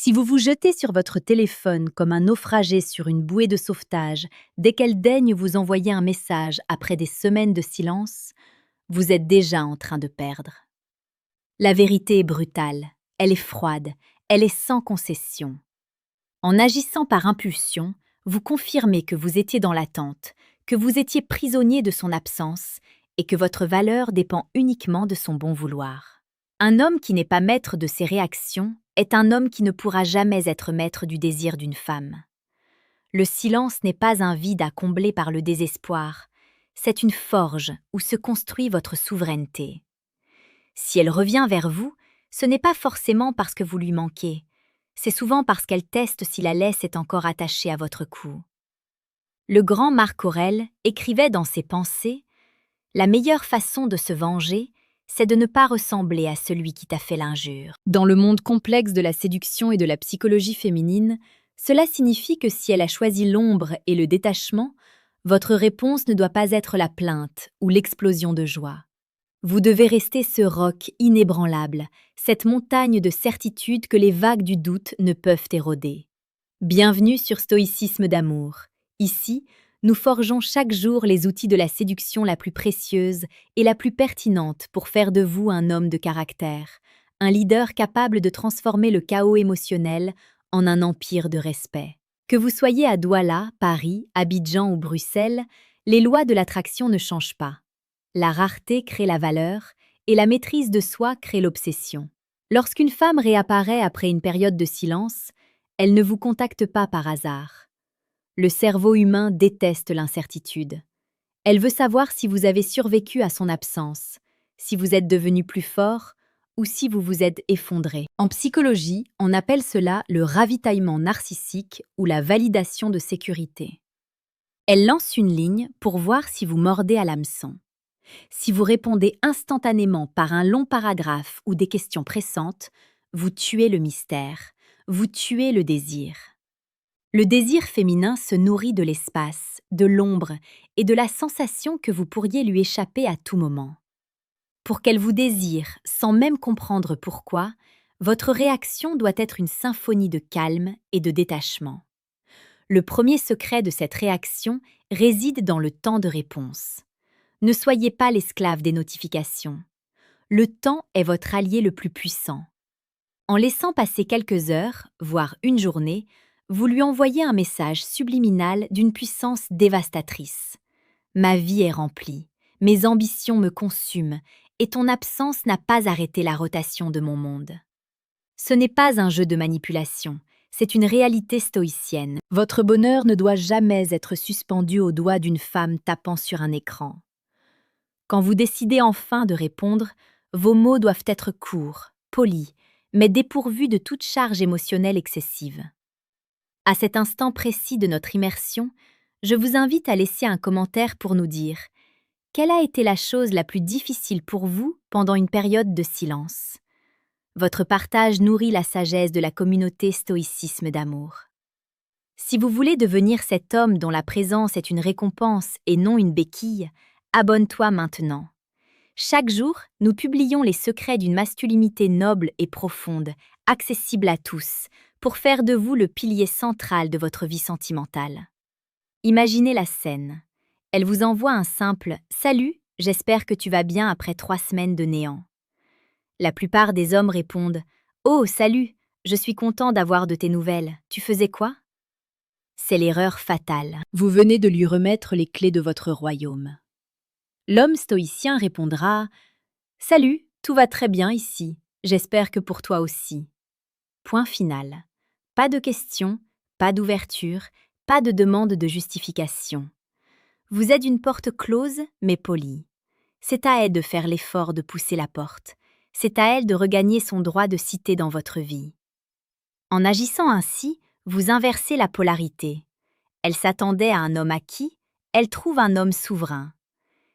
Si vous vous jetez sur votre téléphone comme un naufragé sur une bouée de sauvetage dès qu'elle daigne vous envoyer un message après des semaines de silence, vous êtes déjà en train de perdre. La vérité est brutale, elle est froide, elle est sans concession. En agissant par impulsion, vous confirmez que vous étiez dans l'attente, que vous étiez prisonnier de son absence et que votre valeur dépend uniquement de son bon vouloir. Un homme qui n'est pas maître de ses réactions est un homme qui ne pourra jamais être maître du désir d'une femme. Le silence n'est pas un vide à combler par le désespoir, c'est une forge où se construit votre souveraineté. Si elle revient vers vous, ce n'est pas forcément parce que vous lui manquez, c'est souvent parce qu'elle teste si la laisse est encore attachée à votre cou. Le grand Marc Aurèle écrivait dans ses pensées « La meilleure façon de se venger, c'est de ne pas ressembler à celui qui t'a fait l'injure. » Dans le monde complexe de la séduction et de la psychologie féminine, cela signifie que si elle a choisi l'ombre et le détachement, votre réponse ne doit pas être la plainte ou l'explosion de joie. Vous devez rester ce roc inébranlable, cette montagne de certitude que les vagues du doute ne peuvent éroder. Bienvenue sur Stoïcisme d'amour. Ici, nous forgeons chaque jour les outils de la séduction la plus précieuse et la plus pertinente pour faire de vous un homme de caractère, un leader capable de transformer le chaos émotionnel en un empire de respect. Que vous soyez à Douala, Paris, Abidjan ou Bruxelles, les lois de l'attraction ne changent pas. La rareté crée la valeur et la maîtrise de soi crée l'obsession. Lorsqu'une femme réapparaît après une période de silence, elle ne vous contacte pas par hasard. Le cerveau humain déteste l'incertitude. Elle veut savoir si vous avez survécu à son absence, si vous êtes devenu plus fort ou si vous vous êtes effondré. En psychologie, on appelle cela le ravitaillement narcissique ou la validation de sécurité. Elle lance une ligne pour voir si vous mordez à l'hameçon. Si vous répondez instantanément par un long paragraphe ou des questions pressantes, vous tuez le mystère, vous tuez le désir. Le désir féminin se nourrit de l'espace, de l'ombre et de la sensation que vous pourriez lui échapper à tout moment. Pour qu'elle vous désire sans même comprendre pourquoi, votre réaction doit être une symphonie de calme et de détachement. Le premier secret de cette réaction réside dans le temps de réponse. Ne soyez pas l'esclave des notifications. Le temps est votre allié le plus puissant. En laissant passer quelques heures, voire une journée, vous lui envoyez un message subliminal d'une puissance dévastatrice. Ma vie est remplie, mes ambitions me consument, et ton absence n'a pas arrêté la rotation de mon monde. Ce n'est pas un jeu de manipulation, c'est une réalité stoïcienne. Votre bonheur ne doit jamais être suspendu au doigt d'une femme tapant sur un écran. Quand vous décidez enfin de répondre, vos mots doivent être courts, polis, mais dépourvus de toute charge émotionnelle excessive. À cet instant précis de notre immersion, je vous invite à laisser un commentaire pour nous dire « Quelle a été la chose la plus difficile pour vous pendant une période de silence ?» Votre partage nourrit la sagesse de la communauté Stoïcisme d'amour. Si vous voulez devenir cet homme dont la présence est une récompense et non une béquille, abonne-toi maintenant. Chaque jour, nous publions les secrets d'une masculinité noble et profonde, accessible à tous, pour faire de vous le pilier central de votre vie sentimentale. Imaginez la scène. Elle vous envoie un simple « Salut, j'espère que tu vas bien après 3 semaines de néant ». La plupart des hommes répondent « Oh, salut, je suis content d'avoir de tes nouvelles, tu faisais quoi ?» C'est l'erreur fatale. Vous venez de lui remettre les clés de votre royaume. L'homme stoïcien répondra « Salut, tout va très bien ici, j'espère que pour toi aussi. » Point final. Pas de questions, pas d'ouverture, pas de demande de justification. Vous êtes une porte close mais polie. C'est à elle de faire l'effort de pousser la porte. C'est à elle de regagner son droit de cité dans votre vie. En agissant ainsi, vous inversez la polarité. Elle s'attendait à un homme acquis, elle trouve un homme souverain.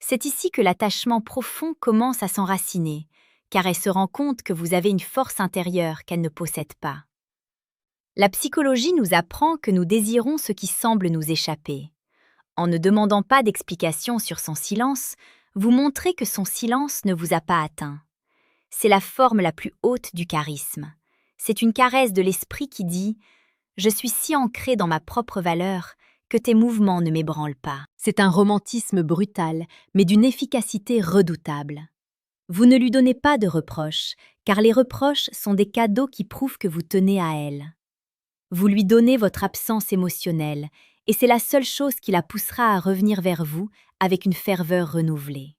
C'est ici que l'attachement profond commence à s'enraciner, car elle se rend compte que vous avez une force intérieure qu'elle ne possède pas. La psychologie nous apprend que nous désirons ce qui semble nous échapper. En ne demandant pas d'explication sur son silence, vous montrez que son silence ne vous a pas atteint. C'est la forme la plus haute du charisme. C'est une caresse de l'esprit qui dit « Je suis si ancré dans ma propre valeur que tes mouvements ne m'ébranlent pas ». C'est un romantisme brutal, mais d'une efficacité redoutable. Vous ne lui donnez pas de reproches, car les reproches sont des cadeaux qui prouvent que vous tenez à elle. Vous lui donnez votre absence émotionnelle, et c'est la seule chose qui la poussera à revenir vers vous avec une ferveur renouvelée.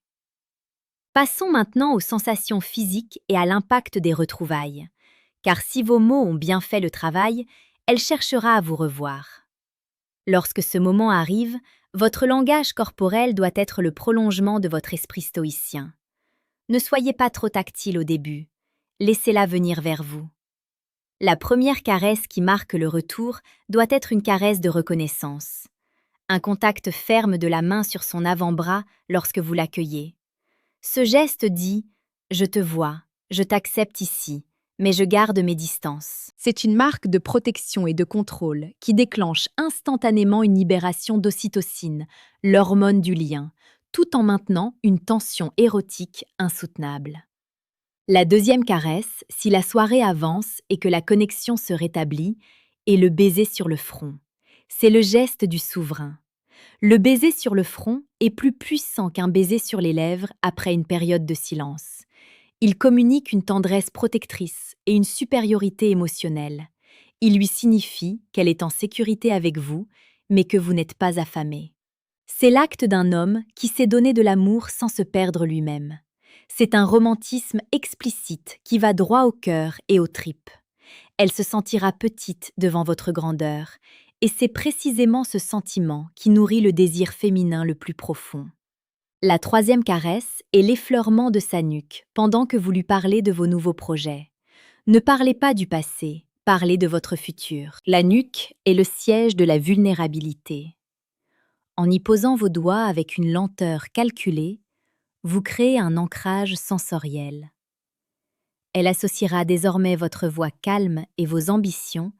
Passons maintenant aux sensations physiques et à l'impact des retrouvailles, car si vos mots ont bien fait le travail, elle cherchera à vous revoir. Lorsque ce moment arrive, votre langage corporel doit être le prolongement de votre esprit stoïcien. Ne soyez pas trop tactile au début, laissez-la venir vers vous. La première caresse qui marque le retour doit être une caresse de reconnaissance. Un contact ferme de la main sur son avant-bras lorsque vous l'accueillez. Ce geste dit « Je te vois, je t'accepte ici, mais je garde mes distances ». C'est une marque de protection et de contrôle qui déclenche instantanément une libération d'ocytocine, l'hormone du lien, tout en maintenant une tension érotique insoutenable. La deuxième caresse, si la soirée avance et que la connexion se rétablit, est le baiser sur le front. C'est le geste du souverain. Le baiser sur le front est plus puissant qu'un baiser sur les lèvres après une période de silence. Il communique une tendresse protectrice et une supériorité émotionnelle. Il lui signifie qu'elle est en sécurité avec vous, mais que vous n'êtes pas affamé. C'est l'acte d'un homme qui sait donner de l'amour sans se perdre lui-même. C'est un romantisme explicite qui va droit au cœur et aux tripes. Elle se sentira petite devant votre grandeur, et c'est précisément ce sentiment qui nourrit le désir féminin le plus profond. La troisième caresse est l'effleurement de sa nuque pendant que vous lui parlez de vos nouveaux projets. Ne parlez pas du passé, parlez de votre futur. La nuque est le siège de la vulnérabilité. En y posant vos doigts avec une lenteur calculée, vous créez un ancrage sensoriel. Elle associera désormais votre voix calme et vos ambitions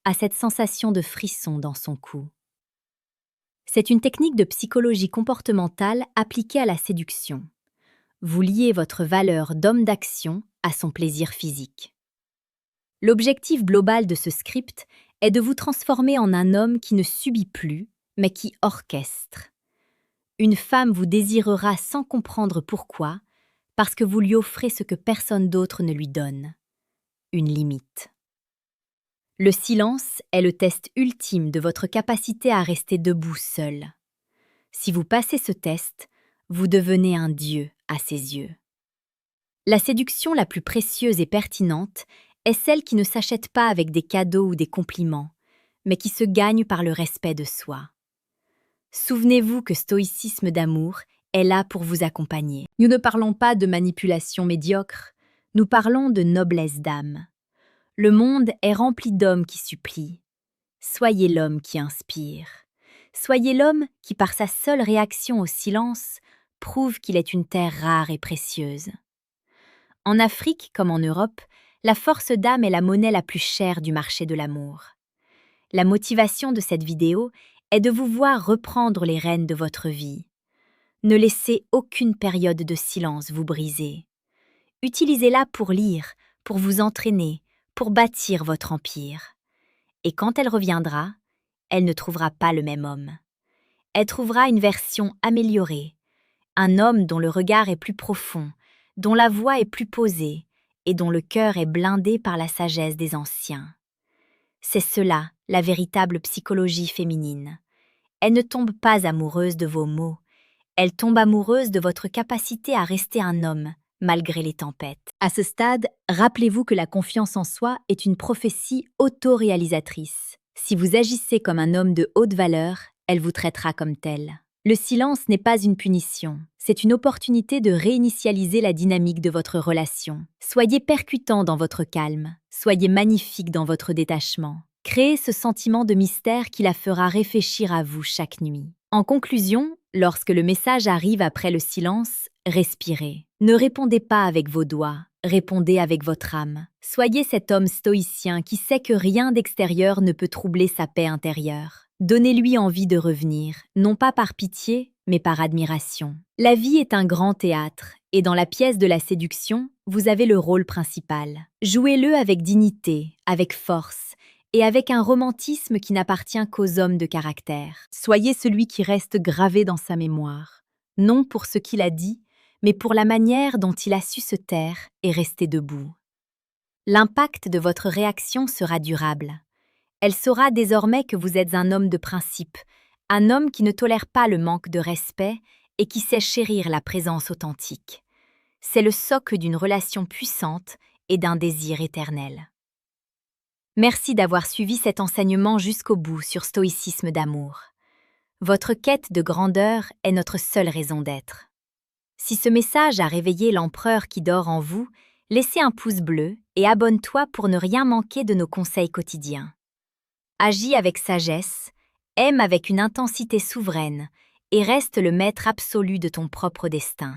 à cette sensation de frisson dans son cou. C'est une technique de psychologie comportementale appliquée à la séduction. Vous liez votre valeur d'homme d'action à son plaisir physique. L'objectif global de ce script est de vous transformer en un homme qui ne subit plus, mais qui orchestre. Une femme vous désirera sans comprendre pourquoi, parce que vous lui offrez ce que personne d'autre ne lui donne, une limite. Le silence est le test ultime de votre capacité à rester debout seul. Si vous passez ce test, vous devenez un dieu à ses yeux. La séduction la plus précieuse et pertinente est celle qui ne s'achète pas avec des cadeaux ou des compliments, mais qui se gagne par le respect de soi. Souvenez-vous que stoïcisme d'amour est là pour vous accompagner. Nous ne parlons pas de manipulation médiocre, nous parlons de noblesse d'âme. Le monde est rempli d'hommes qui supplient. Soyez l'homme qui inspire. Soyez l'homme qui, par sa seule réaction au silence, prouve qu'il est une terre rare et précieuse. En Afrique comme en Europe, la force d'âme est la monnaie la plus chère du marché de l'amour. La motivation de cette vidéo est de vous voir reprendre les rênes de votre vie. Ne laissez aucune période de silence vous briser. Utilisez-la pour lire, pour vous entraîner, pour bâtir votre empire. Et quand elle reviendra, elle ne trouvera pas le même homme. Elle trouvera une version améliorée, un homme dont le regard est plus profond, dont la voix est plus posée et dont le cœur est blindé par la sagesse des anciens. C'est cela, la véritable psychologie féminine. Elle ne tombe pas amoureuse de vos mots, elle tombe amoureuse de votre capacité à rester un homme, malgré les tempêtes. À ce stade, rappelez-vous que la confiance en soi est une prophétie autoréalisatrice. Si vous agissez comme un homme de haute valeur, elle vous traitera comme tel. Le silence n'est pas une punition, c'est une opportunité de réinitialiser la dynamique de votre relation. Soyez percutant dans votre calme, soyez magnifique dans votre détachement. Créez ce sentiment de mystère qui la fera réfléchir à vous chaque nuit. En conclusion, lorsque le message arrive après le silence, respirez. Ne répondez pas avec vos doigts, répondez avec votre âme. Soyez cet homme stoïcien qui sait que rien d'extérieur ne peut troubler sa paix intérieure. Donnez-lui envie de revenir, non pas par pitié, mais par admiration. La vie est un grand théâtre, et dans la pièce de la séduction, vous avez le rôle principal. Jouez-le avec dignité, avec force, et avec un romantisme qui n'appartient qu'aux hommes de caractère. Soyez celui qui reste gravé dans sa mémoire, non pour ce qu'il a dit, mais pour la manière dont il a su se taire et rester debout. L'impact de votre réaction sera durable. Elle saura désormais que vous êtes un homme de principe, un homme qui ne tolère pas le manque de respect et qui sait chérir la présence authentique. C'est le socle d'une relation puissante et d'un désir éternel. Merci d'avoir suivi cet enseignement jusqu'au bout sur stoïcisme d'amour. Votre quête de grandeur est notre seule raison d'être. Si ce message a réveillé l'empereur qui dort en vous, laissez un pouce bleu et abonne-toi pour ne rien manquer de nos conseils quotidiens. Agis avec sagesse, aime avec une intensité souveraine et reste le maître absolu de ton propre destin.